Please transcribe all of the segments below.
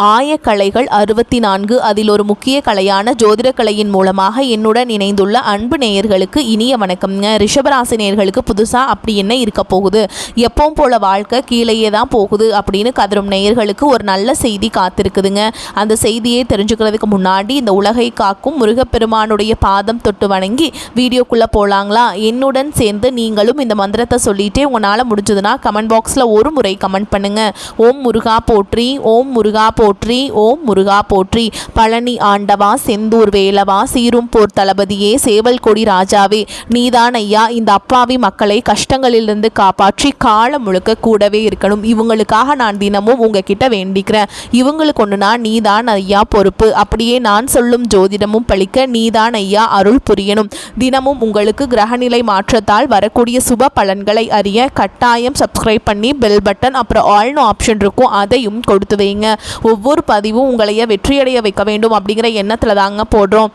ஆயக்கலைகள் 64 அதில் ஒரு முக்கிய கலையான ஜோதிடக்கலையின் மூலமாக என்னுடன் இணைந்துள்ள அன்பு நேயர்களுக்கு இனிய வணக்கம்ங்க. ரிஷபராசி நேயர்களுக்கு புதுசாக அப்படி என்ன இருக்க போகுது, எப்பவும் போல வாழ்க்கை கீழேயே தான் போகுது அப்படின்னு கதரும் நேயர்களுக்கு ஒரு நல்ல செய்தி காத்திருக்குதுங்க. அந்த செய்தியை தெரிஞ்சுக்கிறதுக்கு முன்னாடி இந்த உலகை காக்கும் முருகப்பெருமானுடைய பாதம் தொட்டு வணங்கி வீடியோக்குள்ளே போகலாங்களா? என்னுடன் சேர்ந்து நீங்களும் இந்த மந்திரத்தை சொல்லிட்டே உங்களால் முடிஞ்சதுன்னா கமெண்ட் பாக்ஸில் ஒரு முறை கமெண்ட் பண்ணுங்கள். ஓம் முருகா போற்றி, ஓம் முருகா போற்றி, ஓம் முருகா போற்றி. பழனி ஆண்டவா, செந்தூர் வேலவா, சீரும் போர் தளபதியே, சேவல் கொடி ராஜாவே, நீதான் ஐயா இந்த அப்பாவி மக்களை கஷ்டங்களிலிருந்து காப்பாற்றி காலம் முழுக்க கூடவே இருக்கணும். இவங்களுக்காக நான் தினமும் உங்ககிட்ட வேண்டிக்கிறேன். இவங்களுக்கு ஒன்றுனா நீதான் ஐயா பொறுப்பு. அப்படியே நான் சொல்லும் ஜோதிடமும் பழிக்க நீதான் ஐயா அருள் புரியணும். தினமும் உங்களுக்கு கிரகநிலை மாற்றத்தால் வரக்கூடிய சுப பலன்களை அறிய கட்டாயம் சப்ஸ்கிரைப் பண்ணி பெல் பட்டன் அப்புறம் ஆல்னு ஆப்ஷன் இருக்கும், அதையும் கொடுத்து வைங்க. ஒவ்வொரு பதிவும் உங்களைய வெற்றியடைய வைக்க வேண்டும் அப்படிங்கிற எண்ணத்தில் தாங்க போடுறோம்.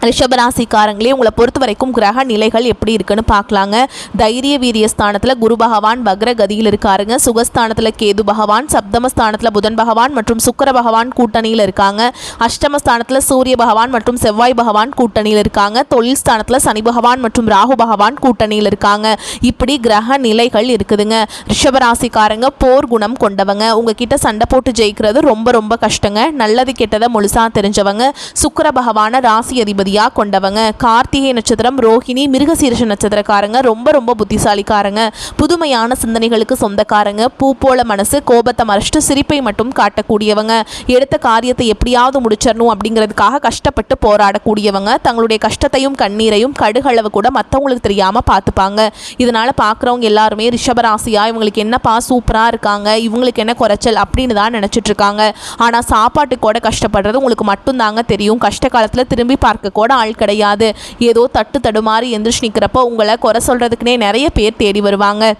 ரிஷபராசிக்காரங்களே, உங்களை பொறுத்த வரைக்கும் கிரக நிலைகள் எப்படி இருக்குன்னு பார்க்கலாங்க. தைரிய வீரிய ஸ்தானத்தில் குரு பகவான் வக்ர கதியில் இருக்காருங்க. சுகஸ்தானத்தில் கேது பகவான், சப்தமஸ்தானத்தில் புதன் பகவான் மற்றும் சுக்கிர பகவான் கூட்டணியில் இருக்காங்க. அஷ்டமஸ்தானத்தில் சூரிய பகவான் மற்றும் செவ்வாய் பகவான் கூட்டணியில் இருக்காங்க. தொழில் ஸ்தானத்தில் சனி பகவான் மற்றும் ராகு பகவான் கூட்டணியில் இருக்காங்க. இப்படி கிரக நிலைகள் இருக்குதுங்க. ரிஷபராசிக்காரங்க போர் குணம் கொண்டவங்க. உங்ககிட்ட சண்டை போட்டு ஜெயிக்கிறது ரொம்ப ரொம்ப கஷ்டங்க. நல்லது கெட்டதை முழுசா தெரிஞ்சவங்க. சுக்கிர பகவான ராசி அதிபதி கொண்டவங்க. கார்த்திகை நட்சத்திரம், ரோஹிணி, மிருகசீரிஷ நட்சத்திரக்காரங்க ரொம்ப ரொம்ப புத்திசாலிக்காரங்க. புதுமையான சிந்தனைகளுக்கு சொந்தக்காரங்க. பூ போல மனசு, கோபத்தை மறைச்சிட்டு சிரிப்பை மட்டும் காட்டக்கூடியவங்க. எடுத்த காரியத்தை எப்படியாவது முடிச்சிடணும் அப்படிங்கிறதுக்காக கஷ்டப்பட்டு போராடக்கூடியவங்க. தங்களுடைய கஷ்டத்தையும் கண்ணீரையும் கடுகளவு கூட மற்றவங்களுக்கு தெரியாம பார்த்துப்பாங்க. இதனால பார்க்குறவங்க எல்லாருமே ரிஷபராசியா இவங்களுக்கு என்னப்பா சூப்பரா இருக்காங்க, இவங்களுக்கு என்ன குறைச்சல் அப்படின்னு தான் நினைச்சிட்டு இருக்காங்க. ஆனா சாப்பாட்டுக்கு கூட கஷ்டப்படுறது உங்களுக்கு மட்டும்தாங்க தெரியும். கஷ்ட காலத்துல திரும்பி பார்க்க கூட ஆள் கிடையாது. ஏதோ தட்டு தடுமாறி எந்திரிச்சு நிற்கிறப்போ உங்களை குறை சொல்கிறதுக்குனே நிறைய பேர் தேடி வருவாங்க.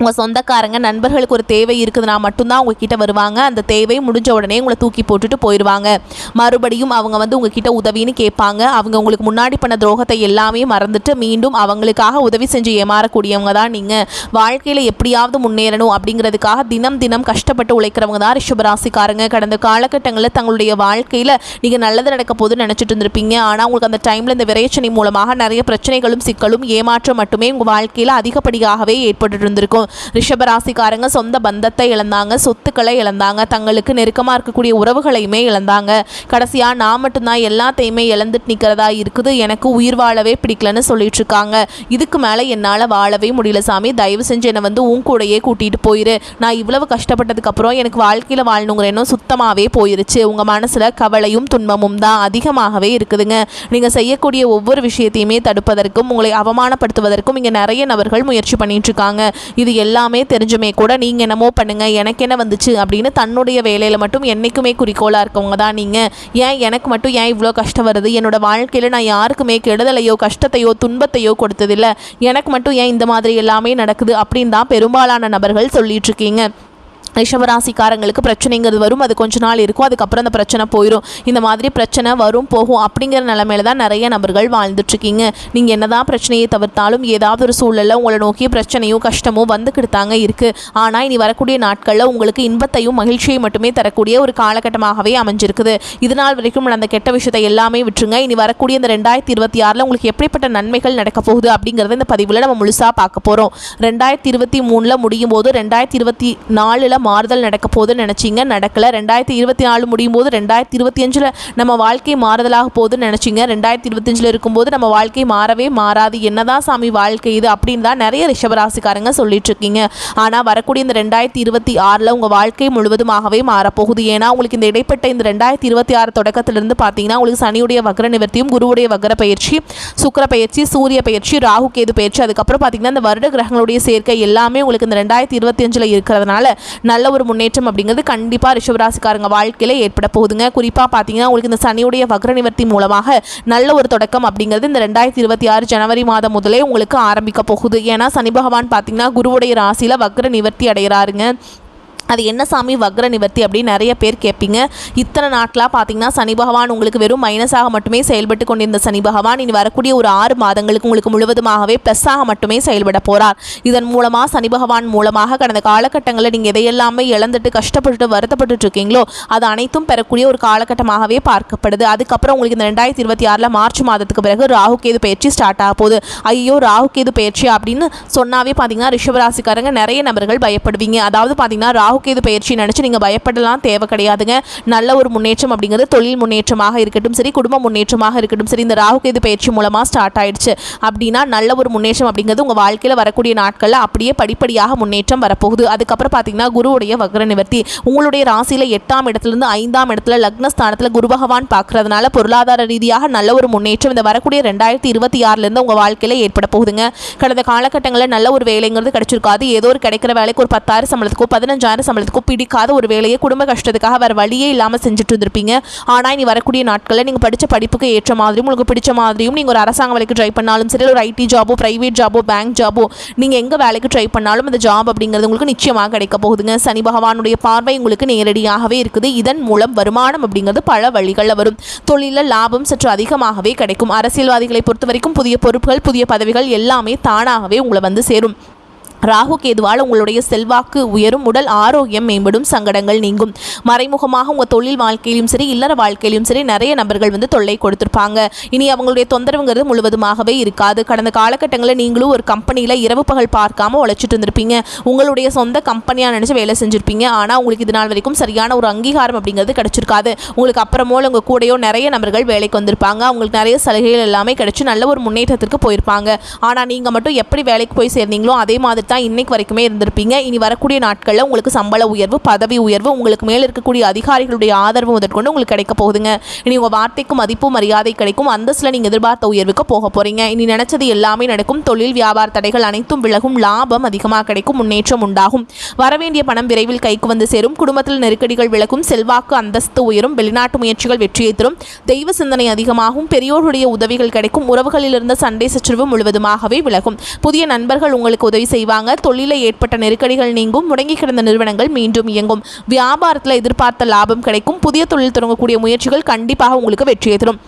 உங்கள் சொந்தக்காரங்க நண்பர்களுக்கு ஒரு தேவை இருக்குதுன்னா மட்டும்தான் உங்ககிட்ட வருவாங்க. அந்த தேவை முடிஞ்ச உடனே உங்களை தூக்கி போட்டுட்டு போயிடுவாங்க. மறுபடியும் அவங்க உங்ககிட்ட உதவின்னு கேட்பாங்க. அவங்க உங்களுக்கு முன்னாடி பண்ண துரோகத்தை எல்லாமே மறந்துட்டு மீண்டும் அவங்களுக்காக உதவி செஞ்சு ஏமாறக்கூடியவங்க தான் நீங்கள். வாழ்க்கையில் எப்படியாவது முன்னேறணும் அப்படிங்கிறதுக்காக தினம் தினம் கஷ்டப்பட்டு உழைக்கிறவங்க தான் ரிஷபராசிக்காரங்க. கடந்த காலகட்டங்களில் தங்களுடைய வாழ்க்கையில் நீங்கள் நல்லது நடக்க போதுன்னு நினச்சிட்டு இருந்திருப்பீங்க. ஆனால் உங்களுக்கு அந்த டைமில் இந்த விரைச்சனை மூலமாக நிறைய பிரச்சனைகளும் சிக்கலும் ஏமாற்றம் மட்டுமே உங்கள் வாழ்க்கையில் அதிகப்படியாகவே ஏற்பட்டு இருந்திருக்கும். ரிஷபராசிக்காரங்க சொந்த பந்தத்தை இழந்தாங்க, சொத்துக்களை இழந்தாங்க, தங்களுக்கு நெருக்கமாக இருக்கக்கூடிய உறவுகளையுமே இழந்தாங்க. கடைசியாக நான் மட்டும்தான் எல்லாத்தையுமே இழந்துட்டு நிற்கிறதா இருக்குது, எனக்கு உயிர் வாழவே பிடிக்கலன்னு சொல்லிட்டு இருக்காங்க. இதுக்கு மேலே என்னால் வாழவே முடியல சாமி, தயவு செஞ்சு என்னை உன் கூடையே கூட்டிகிட்டு போயிரு. நான் இவ்வளவு கஷ்டப்பட்டதுக்கு அப்புறம் எனக்கு வாழ்க்கையில் வாழணுங்கிற எண்ணம் சுத்தமாகவே போயிருச்சு. உங்கள் மனசில் கவலையும் துன்பமும் தான் அதிகமாகவே இருக்குதுங்க. நீங்கள் செய்யக்கூடிய ஒவ்வொரு விஷயத்தையுமே தடுப்பதற்கும் உங்களை அவமானப்படுத்துவதற்கும் இங்கே நிறைய நபர்கள் முயற்சி பண்ணிட்டு இருக்காங்க. இது எல்லாமே தெரிஞ்சுமே கூட நீங்கள் என்னமோ பண்ணுங்க, எனக்கு என்ன வந்துச்சு அப்படின்னு தன்னுடைய வேலையில் மட்டும் என்றைக்குமே குறிக்கோளாக இருக்கவங்க தான் நீங்கள். ஏன் எனக்கு மட்டும் ஏன் இவ்வளோ கஷ்டம் வருது, என்னோட வாழ்க்கையில் நான் யாருக்குமே கெடுதலையோ கஷ்டத்தையோ துன்பத்தையோ கொடுத்ததில்லை, எனக்கு மட்டும் ஏன் இந்த மாதிரி எல்லாமே நடக்குது அப்படின்னு தான் பெரும்பாலான நபர்கள் சொல்லிட்டு இருக்கீங்க. ரிஷபராசிக்காரங்களுக்கு பிரச்சனைங்கிறது வரும், அது கொஞ்ச நாள் இருக்கும், அதுக்கப்புறம் அந்த பிரச்சனை போயிடும். இந்த மாதிரி பிரச்சனை வரும் போகும் அப்படிங்கிற நிலைமையில தான் நிறைய நபர்கள் வாழ்ந்துட்டுருக்கீங்க. நீங்கள் என்னதான் பிரச்சனையை தவிர்த்தாலும் ஏதாவது ஒரு சூழலில் உங்களை நோக்கிய பிரச்சனையோ கஷ்டமோ வந்துக்கிட்டு தாங்க இருக்குது. ஆனால் இனி வரக்கூடிய நாட்களில் உங்களுக்கு இன்பத்தையும் மகிழ்ச்சியை மட்டுமே தரக்கூடிய ஒரு காலகட்டமாகவே அமைஞ்சிருக்குது. இதனால் வரைக்கும் அந்த கெட்ட விஷயத்தை எல்லாமே விட்டுருங்க. இனி வரக்கூடிய இந்த 2026 உங்களுக்கு எப்படிப்பட்ட நன்மைகள் நடக்க போகுது அப்படிங்கிறத இந்த பதிவில் நம்ம முழுசாக பார்க்க போகிறோம். 2023 முடியும் போது 2024 மாறுதல் நடக்க போதுன்னு நினச்சிங்க, நடக்கலை. 2024 முடியும் போது 2025 நம்ம வாழ்க்கை மாறுதலாக போதுன்னு நினச்சிங்க, 2025 இருக்கும்போது நம்ம வாழ்க்கை மாறவே மாறாது. என்னதான் சாமி வாழ்க்கை இது அப்படின்னு தான் நிறைய ரிஷபராசிக்காரங்க சொல்லிட்டு இருக்கீங்க. ஆனால் வரக்கூடிய இந்த 2026 உங்கள் வாழ்க்கை முழுவதுமாகவே மாறப்போகுது. ஏன்னா உங்களுக்கு இந்த இடைப்பட்ட இந்த 2026 தொடக்கத்திலிருந்து பார்த்தீங்கன்னா உங்களுக்கு சனியுடைய வக்ர நிவர்த்தியும், குருவுடைய வக்ர பயிற்சி, சுக்கிர பயிற்சி, சூரிய பயிற்சி, ராகு கேது பயிற்சி, அதுக்கப்புறம் பார்த்தீங்கன்னா இந்த வருட கிரகங்களுடைய சேர்க்கை எல்லாமே உங்களுக்கு இந்த 2025 இருக்கிறதுனால நல்ல ஒரு முன்னேற்றம் அப்படிங்கிறது கண்டிப்பாக ரிஷபராசிக்காரங்க வாழ்க்கையில் ஏற்பட போகுதுங்க. குறிப்பாக பார்த்தீங்கன்னா உங்களுக்கு இந்த சனியுடைய வக்ர நிவர்த்தி மூலமாக நல்ல ஒரு தொடக்கம் அப்படிங்கிறது இந்த 2026 ஜனவரி மாதம் முதலே உங்களுக்கு ஆரம்பிக்க போகுது. ஏன்னா சனி பகவான் பார்த்தீங்கன்னா குருவுடைய ராசியில் வக்ர நிவர்த்தி அடைகிறாருங்க. அது என்ன சாமி வக்ர நிவர்த்தி அப்படின்னு நிறைய பேர் கேட்பீங்க. இத்தனை நாட்களாக பார்த்தீங்கன்னா சனி பகவான் உங்களுக்கு வெறும் மைனஸாக மட்டுமே செயல்பட்டு கொண்டிருந்த சனி பகவான் இனி வரக்கூடிய ஒரு 6 மாதங்களுக்கு உங்களுக்கு முழுவதுமாகவே ப்ளஸ்ஸாக மட்டுமே செயல்பட போகிறார். இதன் மூலமாக சனி பகவான் மூலமாக கடந்த காலகட்டங்களில் நீங்கள் எதையெல்லாமே இழந்துட்டு கஷ்டப்பட்டுட்டு வருத்தப்பட்டு இருக்கீங்களோ அது அனைத்தும் பெறக்கூடிய ஒரு காலகட்டமாகவே பார்க்கப்படுது. அதுக்கப்புறம் உங்களுக்கு இந்த 2026 மார்ச் மாதத்துக்கு பிறகு ராகு கேது பயிற்சி ஸ்டார்ட் ஆக போகுது. ஐயோ ராகு கேது பயிற்சி அப்படின்னு சொன்னாவே பார்த்தீங்கன்னா ரிஷபராசிக்காரங்க நிறைய நபர்கள் பயப்படுவீங்க. அதாவது பார்த்தீங்கன்னா ராகு கேது பயிற்சி நினச்சி நீங்கள் பயப்படலாம் தேவை கிடையாதுங்க. நல்ல ஒரு முன்னேற்றம் அப்படிங்கிறது தொழில் முன்னேற்றமாக இருக்கட்டும் சரி, குடும்ப முன்னேற்றமாக இருக்கட்டும் சரி, இந்த ராகு கேது பயிற்சி மூலமாக ஸ்டார்ட் ஆயிடுச்சு அப்படின்னா நல்ல ஒரு முன்னேற்றம் அப்படிங்கிறது உங்கள் வாழ்க்கையில் வரக்கூடிய நாட்களில் அப்படியே படிப்படியாக முன்னேற்றம் வரப்போகுது. அதுக்கப்புறம் பார்த்தீங்கன்னா குருவுடைய வக்ர நிவர்த்தி உங்களுடைய ராசியில் 8ஆம் இடத்துலேருந்து 5ஆம் இடத்துல லக்னஸ்தானத்தில் குரு பகவான் பார்க்கறதுனால பொருளாதார ரீதியாக நல்ல ஒரு முன்னேற்றம் இந்த வரக்கூடிய 2026 உங்கள் வாழ்க்கையில் ஏற்பட போகுதுங்க. கடந்த காலகட்டங்களில் நல்ல ஒரு வேலைங்கிறது கிடைச்சிருக்காது. ஏதோ ஒரு கிடைக்கிற வேலைக்கு ஒரு 10,000 சம்பளத்துக்கோ 15,000 சம்பளத்துக்கோ பிடிக்காத ஒரு வேலையை குடும்ப கஷ்டத்துக்காக வேறு வழியே இல்லாமல் செஞ்சுட்டு இருந்திருப்பீங்க. ஆனால் இனி வரக்கூடிய நாட்களில் நீங்கள் படித்த படிப்புக்கு ஏற்ற மாதிரியும் உங்களுக்கு பிடிச்ச மாதிரியும் நீங்கள் ஒரு அரசாங்க வேலைக்கு ட்ரை பண்ணாலும் சரி, ஒரு ஐடி ஜாபோ ப்ரைவேட் ஜாபோ பேங்க் ஜாபோ நீங்கள் எங்கே வேலைக்கு ட்ரை பண்ணாலும் அந்த ஜாப் அப்படிங்கிறது உங்களுக்கு நிச்சயமாக கிடைக்க போகுதுங்க. சனி பகவானுடைய பார்வை உங்களுக்கு நேரடியாகவே இருக்குது. இதன் மூலம் வருமானம் அப்படிங்கிறது பல வழிகளில் வரும். தொழிலில் லாபம் சற்று அதிகமாகவே கிடைக்கும். அரசியல்வாதிகளை பொறுத்த வரைக்கும் புதிய பொறுப்புகள் புதிய பதவிகள் எல்லாமே தானாகவே உங்களை வந்து சேரும். ராகு கேதுவால் உங்களுடைய செல்வாக்கு உயரும், உடல் ஆரோக்கியம் மேம்படும், சங்கடங்கள் நீங்கும். மறைமுகமாக உங்கள் தொழில் வாழ்க்கையிலும் சரி இல்லற வாழ்க்கையிலும் சரி நிறைய நபர்கள் வந்து தொல்லை கொடுத்துருப்பாங்க. இனி அவங்களுடைய தொந்தரவுங்கிறது முழுவதுமாகவே இருக்காது. கடந்த காலகட்டங்களில் நீங்களும் ஒரு கம்பெனியில் இரவு பகல் பார்க்காம உழைச்சிட்டு இருந்திருப்பீங்க. உங்களுடைய சொந்த கம்பெனியாக நினச்சி வேலை செஞ்சுருப்பீங்க. ஆனால் உங்களுக்கு இது நாள் வரைக்கும் சரியான ஒரு அங்கீகாரம் அப்படிங்கிறது கிடைச்சிருக்காது. உங்களுக்கு அப்புறமோ உங்கள் கூடையோ நிறைய நபர்கள் வேலைக்கு வந்திருப்பாங்க. அவங்களுக்கு நிறைய சலுகைகள் எல்லாமே கிடைச்சி நல்ல ஒரு முன்னேற்றத்திற்கு போயிருப்பாங்க. ஆனால் நீங்கள் மட்டும் எப்படி வேலைக்கு போய் சேர்ந்தீங்களோ அதே மாதிரி தான் இன்னைக்கு வரைக்குமே இருந்திருப்பீங்க. இனி வரக்கூடிய நாட்களில் உங்களுக்கு சம்பள உயர்வு பதவி உயர்வு உங்களுக்கு மேல் இருக்கக்கூடிய அதிகாரிகளுடைய ஆதரவு முதற்கொண்டு உங்களுக்கு கிடைக்க போகுதுங்க. இனி உங்கள் வார்த்தைக்கு மதிப்பு மரியாதை கிடைக்கும். அந்தஸ்தில் நீங்கள் எதிர்பார்த்த உயர்வுக்கு போக போகிறீங்க. இனி நினைச்சது எல்லாமே நடக்கும். தொழில் வியாபார தடைகள் அனைத்தும் விலகும். லாபம் அதிகமாக கிடைக்கும். முன்னேற்றம் உண்டாகும். வரவேண்டிய பணம் விரைவில் கைக்கு வந்து சேரும். குடும்பத்தில் நெருக்கடிகள் விலகும். செல்வாக்கு அந்தஸ்து உயரும். வெளிநாட்டு முயற்சிகள் வெற்றியை தரும். தெய்வ சிந்தனை அதிகமாகும். பெரியோருடைய உதவிகள் கிடைக்கும். உறவுகளில் இருந்த சண்டை சச்சரவு முழுவதுமாகவே விலகும். புதிய நண்பர்கள் உங்களுக்கு உதவி செய்வாங்க. தொழிலில் ஏற்பட்ட நெருக்கடிகள் நீங்கும். முடங்கி கிடந்த நிறுவனங்கள் மீண்டும் இயங்கும். வியாபாரத்தில் எதிர்பார்த்த லாபம் கிடைக்கும். புதிய தொழில் தொடங்கக்கூடிய முயற்சிகள் கண்டிப்பாக உங்களுக்கு வெற்றியை தரும்.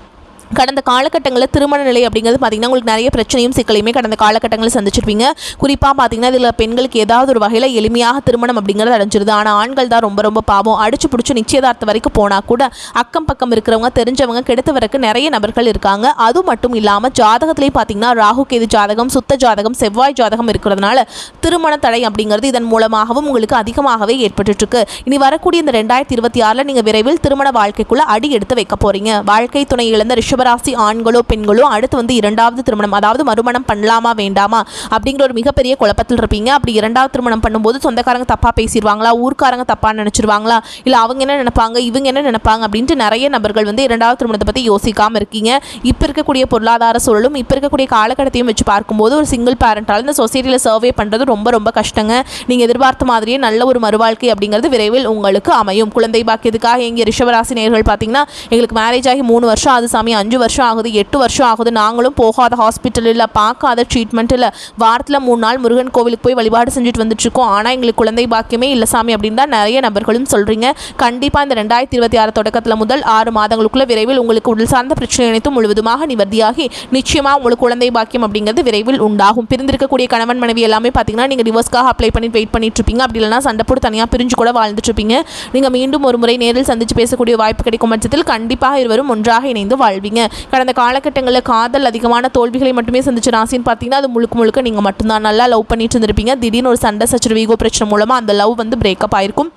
கடந்த காலகட்டங்களில் திருமண நிலை அப்படிங்கிறது பார்த்திங்கன்னா உங்களுக்கு நிறைய பிரச்சனையும் சிக்கலையுமே கடந்த காலகட்டங்களில் சந்திச்சிருப்பீங்க. குறிப்பாக பார்த்திங்கன்னா இதில் பெண்களுக்கு ஏதாவது ஒரு வகையில் எளிமையாக திருமணம் அப்படிங்கிறது அடைஞ்சிருது. ஆனால் ஆண்கள் தான் ரொம்ப ரொம்ப பாவம். அடிச்சு பிடிச்சி நிச்சயதார்த்தம் வரைக்கும் போனால் கூட அக்கம் பக்கம் இருக்கிறவங்க தெரிஞ்சவங்க கெடுத்து வரக்கு நிறைய நபர்கள் இருக்காங்க. அது மட்டும் இல்லாமல் ஜாதகத்திலேயே பார்த்திங்கன்னா ராகு கேது ஜாதகம் சுத்த ஜாதகம் செவ்வாய் ஜாதகம் இருக்கிறதுனால திருமண தடை அப்படிங்கிறது இதன் மூலமாகவும் உங்களுக்கு அதிகமாகவே ஏற்பட்டுருக்கு. இனி வரக்கூடிய இந்த 2026 நீங்கள் விரைவில் திருமண வாழ்க்கைக்குள்ளே அடி எடுத்து வைக்க போகிறீங்க. வாழ்க்கை துணை இழந்த ரிஷபராசி ஆண்களோ பெண்களோ அடுத்து வந்து 2வது திருமணம் அதாவது மறுமணம் பண்ணலாமா வேண்டாமா அப்படிங்கிற ஒரு மிகப்பெரிய குழப்பத்தில் இருப்பீங்க. அப்படி 2வது திருமணம் பண்ணும்போது சொந்தக்காரங்க தப்பாக பேசிடுவாங்களா, ஊர்க்காரங்க தப்பாக நினச்சிருவாங்களா, இல்லை அவங்க என்ன நினைப்பாங்க இவங்க என்ன நினைப்பாங்க அப்படின்ட்டு நிறைய நபர்கள் வந்து 2வது திருமணத்தை பற்றி யோசிக்காமல் இருக்கீங்க. இப்போ இருக்கக்கூடிய பொருளாதார சூழலும் இப்போ இருக்கக்கூடிய காலகட்டத்தையும் வச்சு பார்க்கும்போது ஒரு சிங்கிள் பேரண்டால் இந்த சொசைட்டியில் சர்வே பண்ணுறது ரொம்ப ரொம்ப கஷ்டங்க. நீங்கள் எதிர்பார்த்த மாதிரியே நல்ல ஒரு மறுவாழ்க்கை அப்படிங்கிறது விரைவில் உங்களுக்கு அமையும். குழந்தை பாக்கியத்துக்காக எங்கள் ரிஷபராசி நேயர்கள் பார்த்தீங்கன்னா எங்களுக்கு மேரேஜ் ஆகி 3 வருஷம் ஆகுது சாமி, 5 வருஷம் ஆகுது, 8 வருஷம் ஆகுது, நாங்களும் போகாத ஹாஸ்பிட்டல் இல்லை பார்க்காத ட்ரீட்மெண்ட் இல்லை, வாரத்தில் 3 நாள் முருகன் கோவிலுக்கு போய் வழிபாடு செஞ்சுட்டு வந்துட்டுருக்கோம், ஆனால் எங்களுக்கு குழந்தை பாக்கியமே இல்லை சாமி அப்படின்னு தான் நிறைய நபர்களும் சொல்கிறீங்க. கண்டிப்பாக இந்த 2026 தொடக்கத்தில் முதல் 6 மாதங்களுக்குள்ள விரைவில் உங்களுக்கு உடல் சார்ந்த பிரச்சனை அனைத்தும் முழுவதுமாக நிவர்த்தியாகி நிச்சயமாக உங்களுக்கு குழந்தை பாக்கியம் அப்படிங்கிறது விரைவில் உண்டாகும். பிரிந்திருக்கக்கூடிய கணவன் மனைவி எல்லாமே பார்த்தீங்கன்னா நீங்கள் டிவோர்ஸ்க்காக அப்ளை பண்ணி வெயிட் பண்ணிட்டு இருப்பீங்க. அப்படி இல்லைனா சண்டை போட்டு தனியாக பிரிஞ்சு கூட வாழ்ந்துட்டு இருப்பீங்க. நீங்கள் மீண்டும் ஒரு முறை நேரில் சந்தித்து பேசக்கூடிய வாய்ப்பு கிடைக்கும் பட்சத்தில் கண்டிப்பாக இருவரும் ஒன்றாக இணைந்து வாழ்வீங்க. கடந்த காலகட்டங்களில் காதல் அதிகமான தோல்விகளை மட்டுமே சந்திச்ச ராசின்னு பார்த்தீங்கன்னா அது முழுக்க நீங்கள் மட்டும்தான். நல்லா லவ் பண்ணிட்டு இருந்திருப்பீங்க. திடீர்னு ஒரு சண்டை சச்சரவு ஈகோ பிரச்சனை மூலமாக அந்த லவ் வந்து பிரேக்கப் ஆயிருக்கும்.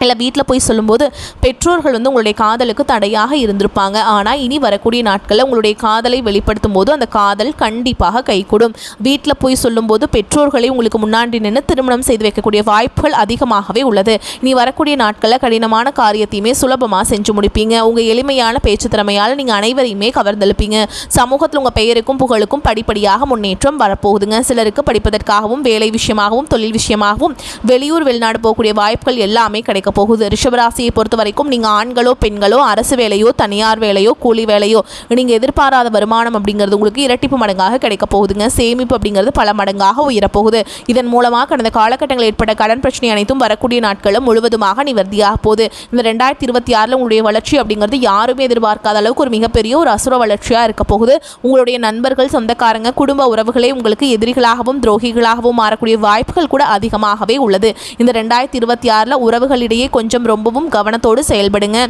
இல்லை வீட்டில் போய் சொல்லும்போது பெற்றோர்கள் வந்து உங்களுடைய காதலுக்கு தடையாக இருந்திருப்பாங்க. ஆனால் இனி வரக்கூடிய நாட்களில் உங்களுடைய காதலை வெளிப்படுத்தும் போது அந்த காதல் கண்டிப்பாக கைகூடும். வீட்டில் போய் சொல்லும்போது பெற்றோர்களை உங்களுக்கு முன்னாடி நின்று திருமணம் செய்து வைக்கக்கூடிய வாய்ப்புகள் அதிகமாகவே உள்ளது. இனி வரக்கூடிய நாட்களில் கடினமான காரியத்தையுமே சுலபமாக செஞ்சு முடிப்பீங்க. உங்கள் எளிமையான பேச்சு திறமையால் நீங்கள் அனைவரையுமே கவர்ந்தெழுப்பீங்க. சமூகத்தில் உங்கள் பெயருக்கும் புகழுக்கும் படிப்படியாக முன்னேற்றம் வரப்போகுதுங்க. சிலருக்கு படிப்பதற்காகவும் வேலை விஷயமாகவும் தொழில் விஷயமாகவும் வெளியூர் வெளிநாடு போகக்கூடிய வாய்ப்புகள் எல்லாமே கிடைக்கும். கிடைக்க போகுது. ரிஷபராசியை பொறுத்த வரைக்கும் நீங்கள் ஆண்களோ பெண்களோ அரசு வேலையோ தனியார் வேலையோ கூலி வேலையோ நீங்கள் எதிர்பாராத வருமானம் அப்படிங்கிறது உங்களுக்கு இரட்டிப்பு மடங்காக கிடைக்க போகுதுங்க. சேமிப்பு அப்படிங்கிறது பல மடங்காக உயரப்போகுது. இதன் மூலமாக கடந்த காலகட்டங்களில் ஏற்பட்ட கடன் பிரச்சனை அனைத்தும் வரக்கூடிய நாட்களும் முழுவதுமாக நிவர்த்தியாக போகுது. இந்த 2026 உங்களுடைய வளர்ச்சி அப்படிங்கிறது யாருமே எதிர்பார்க்காத அளவுக்கு ஒரு மிகப்பெரிய ஒரு அசுர வளர்ச்சியாக இருக்க போகுது. உங்களுடைய நண்பர்கள், சொந்தக்காரங்க, குடும்ப உறவுகளே உங்களுக்கு எதிரிகளாகவும் துரோகிகளாகவும் மாறக்கூடிய வாய்ப்புகள் கூட அதிகமாகவே உள்ளது. இந்த 2026 உறவுகளிடையே கொஞ்சம் ரொம்பவும் கவனத்தோடு செயல்படுங்க.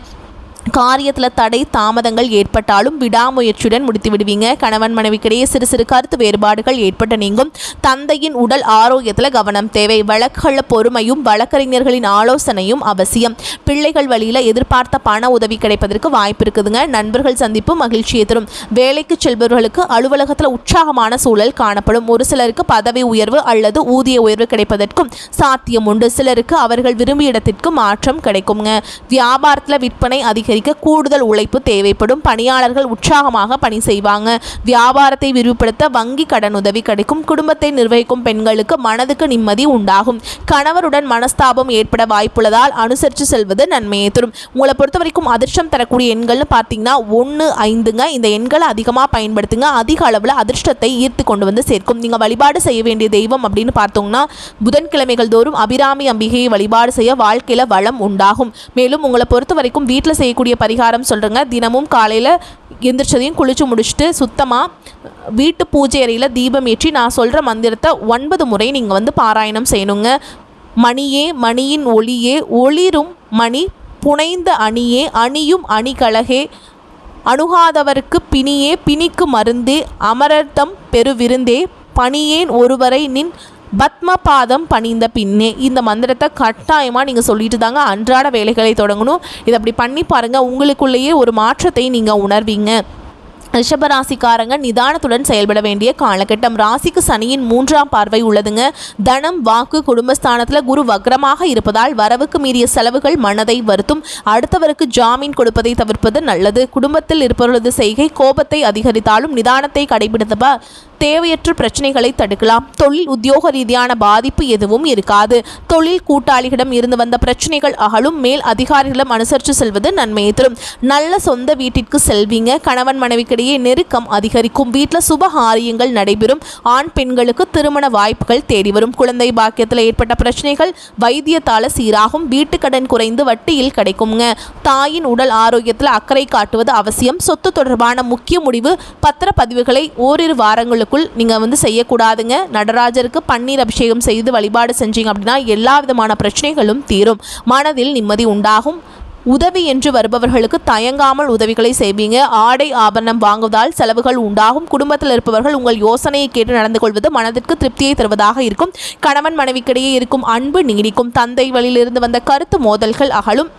காரியத்தில் தடை தாமதங்கள் ஏற்பட்டாலும் விடாமுயற்சியுடன் முடித்து விடுவீங்க. கணவன் மனைவிக்கிடையே சிறு சிறு கருத்து வேறுபாடுகள் ஏற்பட்ட நீங்கும். தந்தையின் உடல் ஆரோக்கியத்தில் கவனம் தேவை. வழக்குகளில் பொறுமையும் வழக்கறிஞர்களின் ஆலோசனையும் அவசியம். பிள்ளைகள் வழியில் எதிர்பார்த்த பண உதவி கிடைப்பதற்கு வாய்ப்பு இருக்குதுங்க. நண்பர்கள் சந்திப்பு மகிழ்ச்சியை தரும். வேலைக்கு செல்பவர்களுக்கு அலுவலகத்தில் உற்சாகமான சூழல் காணப்படும். ஒரு சிலருக்கு பதவி உயர்வு அல்லது ஊதிய உயர்வு கிடைப்பதற்கும் சாத்தியம் உண்டு. சிலருக்கு அவர்கள் விரும்பிய இடத்திற்கு மாற்றம் கிடைக்குங்க. வியாபாரத்தில் விற்பனை அதிகரிக்க கூடுதல் உழைப்பு தேவைப்படும். பணியாளர்கள் உற்சாகமாக பணி செய்வாங்க. வியாபாரத்தை விரிவுபடுத்த வங்கி கடன் உதவி கிடைக்கும். குடும்பத்தை நிர்வகிக்கும் பெண்களுக்கு மனதுக்கு நிம்மதி உண்டாகும். கணவருடன் மனஸ்தாபம் ஏற்பட வாய்ப்புள்ளதால் அனுசரித்து செல்வது நன்மையை தரும். உங்களை பொறுத்த வரைக்கும் அதிர்ஷ்டம் தரக்கூடிய எண்கள்னு பார்த்தீங்கன்னா 1, 5ங்க. இந்த எண்களை அதிகமாக பயன்படுத்துங்க. அதிக அளவில் அதிர்ஷ்டத்தை ஈர்த்து கொண்டு வந்து சேர்க்கும். நீங்கள் வழிபாடு செய்ய வேண்டிய தெய்வம் அப்படின்னு பார்த்தோம்னா புதன்கிழமைகள் தோறும் அபிராமி அம்பிகையை வழிபாடு செய்ய வாழ்க்கையில் வளம் உண்டாகும். மேலும் உங்களை பொறுத்த வரைக்கும் வீட்டில் செய்யக்கூடிய பரிகாரம் சொல்கிறேங்க. தினமும் காலையில் எந்திரிச்சதையும் குளிச்சு முடிச்சுட்டு சுத்தமாக வீட்டு பூஜை அறையில் தீபம் ஏற்றி நான் சொல்கிற மந்திரத்தை 9 முறை நீங்கள் வந்து பாராயணம் செய்யணுங்க. மணியே மணியின் ஒளியே ஒளிரும் மணி புனைந்த அணியே அணியும் அணிகழகே அணுகாதவர்க்கு பிணியே பிணிக்கு மருந்தே அமரர்தம் பெருவிருந்தே பணியேன் ஒருவரை நின் பத்மபாதம் பணிந்த பின்னே. இந்த மந்திரத்தை கட்டாயமாக நீங்கள் சொல்லிட்டு தாங்க அன்றாட வேலைகளை தொடங்கணும். இதை அப்படி பண்ணி பாருங்கள். உங்களுக்குள்ளேயே ஒரு மாற்றத்தை நீங்கள் உணர்வீங்க. ரிஷபராசிக்காரங்க நிதானத்துடன் செயல்பட வேண்டிய காலகட்டம். ராசிக்கு சனியின் 3ஆம் பார்வை உள்ளதுங்க. தனம், வாக்கு, குடும்பஸ்தானத்தில் குரு வக்ரமாக இருப்பதால் வரவுக்கு மீறிய செலவுகள் மனதை வருத்தும். அடுத்தவருக்கு ஜாமீன் கொடுப்பதை தவிர்ப்பது நல்லது. குடும்பத்தில் இருப்பவர்களது செய்கை கோபத்தை அதிகரித்தாலும் நிதானத்தை கடைபிடித்த தேவையற்ற பிரச்சனைகளை தடுக்கலாம். தொழில் உத்தியோக ரீதியான பாதிப்பு எதுவும் இருக்காது. தொழில் கூட்டாளிகளிடம் இருந்து வந்த பிரச்சனைகள் அகலும். மேல் அதிகாரிகளிடம் அனுசரித்து செல்வது நன்மையை தரும். நல்ல சொந்த வீட்டிற்கு செல்வீங்க. கணவன் மனைவிக்கிடையே நெருக்கம் அதிகரிக்கும். வீட்டில் சுபகாரியங்கள் நடைபெறும். ஆண் பெண்களுக்கு திருமண வாய்ப்புகள் தேடி வரும். குழந்தை பாக்கியத்தில் ஏற்பட்ட பிரச்சனைகள் வைத்தியத்தால சீராகும். வீட்டு கடன் குறைந்து வட்டியில் கிடைக்குங்க. தாயின் உடல் ஆரோக்கியத்தில் அக்கறை காட்டுவது அவசியம். சொத்து தொடர்பான முக்கிய முடிவு பத்திரப்பதிவுகளை ஓரிரு வாரங்களுக்கு நீங்கள் வந்து செய்யக்கூடாதுங்க. நடராஜருக்கு பன்னீர் அபிஷேகம் செய்து வழிபாடு செஞ்சீங்க அப்படின்னா எல்லா விதமான பிரச்சனைகளும் தீரும். மனதில் நிம்மதி உண்டாகும். உதவி என்று வருபவர்களுக்கு தயங்காமல் உதவிகளை செய்வீங்க. ஆடை ஆபரணம் வாங்குவதால் செலவுகள் உண்டாகும். குடும்பத்தில் இருப்பவர்கள் உங்கள் யோசனையை கேட்டு நடந்து கொள்வது மனதிற்கு திருப்தியை தருவதாக இருக்கும். கணவன் மனைவிக்கிடையே இருக்கும் அன்பு நீடிக்கும். தந்தை வழியிலிருந்து வந்த கருத்து மோதல்கள் அகலும்.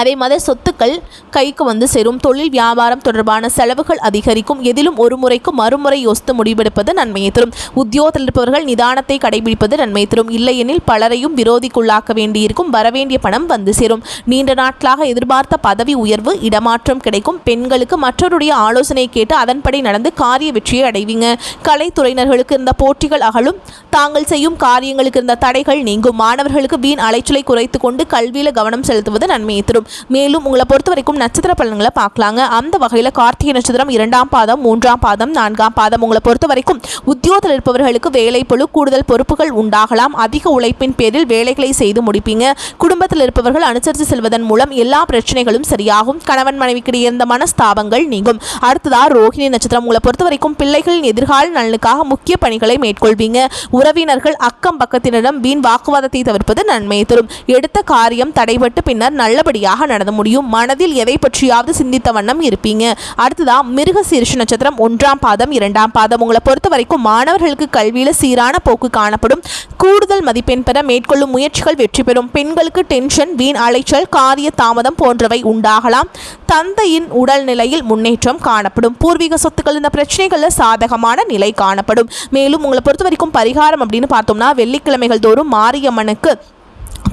அதே மாதிரி சொத்துக்கள் கைக்கு வந்து சேரும். தொழில் வியாபாரம் தொடர்பான செலவுகள் அதிகரிக்கும். எதிலும் ஒரு முறைக்கு மறுமுறை யோசித்து முடிவெடுப்பது நன்மையை தரும். உத்தியோகத்தில் இருப்பவர்கள் நிதானத்தை கடைபிடிப்பது நன்மையை தரும். இல்லையெனில் பலரையும் விரோதிக்குள்ளாக்க வேண்டியிருக்கும். வரவேண்டிய பணம் வந்து சேரும். நீண்ட நாட்களாக எதிர்பார்த்த பதவி உயர்வு, இடமாற்றம் கிடைக்கும். பெண்களுக்கு மற்றவருடைய ஆலோசனை கேட்டு அதன்படி நடந்து காரிய வெற்றியை அடைவீங்க. கலைத்துறையினர்களுக்கு இருந்த போட்டிகள் அகலும். தாங்கள் செய்யும் காரியங்களுக்கு இருந்த தடைகள் நீங்கும். மாணவர்களுக்கு வீண் அலைச்சலை குறைத்து கொண்டு கல்வியில் கவனம் செலுத்துவது நன்மையை தரும். மேலும் உங்களை பொறுத்த வரைக்கும் நட்சத்திர பலன்களை பார்க்கலாங்க. அந்த வகையில் கார்த்திகை நட்சத்திரம் 2ஆம் பாதம், 3ஆம் பாதம், 4ஆம் பாதம். உங்களை பொறுத்த வரைக்கும் உத்தியோகத்தில் இருப்பவர்களுக்கு வேலை பளு, கூடுதல் பொறுப்புகள் உண்டாகலாம். அதிக உழைப்பின் பேரில் வேலைகளை செய்து முடிப்பீங்க. குடும்பத்தில் இருப்பவர்கள் அனுசரித்து செல்வதன் மூலம் எல்லா பிரச்சனைகளும் சரியாகும். கணவன் மனைவிக்கிடையே இருந்த மனஸ்தாபங்கள் நீங்கும். அடுத்ததாக ரோஹிணி நட்சத்திரம். உங்களை பொறுத்த வரைக்கும் பிள்ளைகளின் எதிர்கால நலனுக்காக முக்கிய பணிகளை மேற்கொள்வீங்க. உறவினர்கள் அக்கம் பக்கத்தினரிடம் வீண் வாக்குவாதத்தை தவிர்ப்பது நன்மையை தரும். எடுத்த காரியம் தடைபட்டு பின்னர் நல்லபடியாக நடந்து முடியும். மனதில் எதை பற்றியாவது சிந்தித்த வண்ணம் இருப்பீங்க. அடுத்ததா மிருகசீரிஷ நட்சத்திரம் 1ஆம் பாதம், 2ஆம் பாதம். உங்களை பொறுத்த வரைக்கும் மாணவர்களுக்கு கல்வியில சீரான போக்கு காணப்படும். கூடுதல் மதிப்பெண் பெற மேற்கொள்ளும் முயற்சிகள் வெற்றி பெறும். பெண்களுக்கு டென்ஷன், வீண் அலைச்சல், காரிய தாமதம் போன்றவை உண்டாகலாம். தந்தையின் உடல் நிலையில் முன்னேற்றம் காணப்படும். பூர்வீக சொத்துக்கள் இந்த பிரச்சனைகளில் சாதகமான நிலை காணப்படும். மேலும் உங்களை பொறுத்த வரைக்கும் பரிகாரம் அப்படின்னு பார்த்தோம்னா வெள்ளிக்கிழமைகள் தோறும் மாரியம்மனுக்கு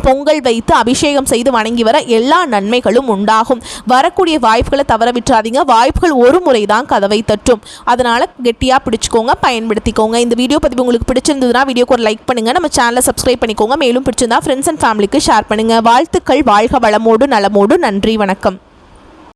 பொங்கல் வைத்து அபிஷேகம் செய்து வணங்கி வர எல்லா நன்மைகளும் உண்டாகும். வரக்கூடிய வாய்ப்புகளை தவற விட்டுறாதீங்க. வாய்ப்புகள் ஒரு முறை தான் கதவை தட்டும். அதனால் கெட்டியாக பிடிச்சிக்கோங்க, பயன்படுத்திக்கோங்க. இந்த வீடியோ பதிவு உங்களுக்கு பிடிச்சிருந்ததுன்னா வீடியோக்கு ஒரு லைக் பண்ணுங்கள், நம்ம சேனலை சப்ஸ்கிரைப் பண்ணிக்கோங்க. மேலும் பிடிச்சிருந்தா ஃப்ரெண்ட்ஸ் அண்ட் ஃபேமிலிக்கு ஷேர் பண்ணுங்கள். வாழ்த்துக்கள். வாழ்க வளமோடு நலமோடு. நன்றி, வணக்கம்.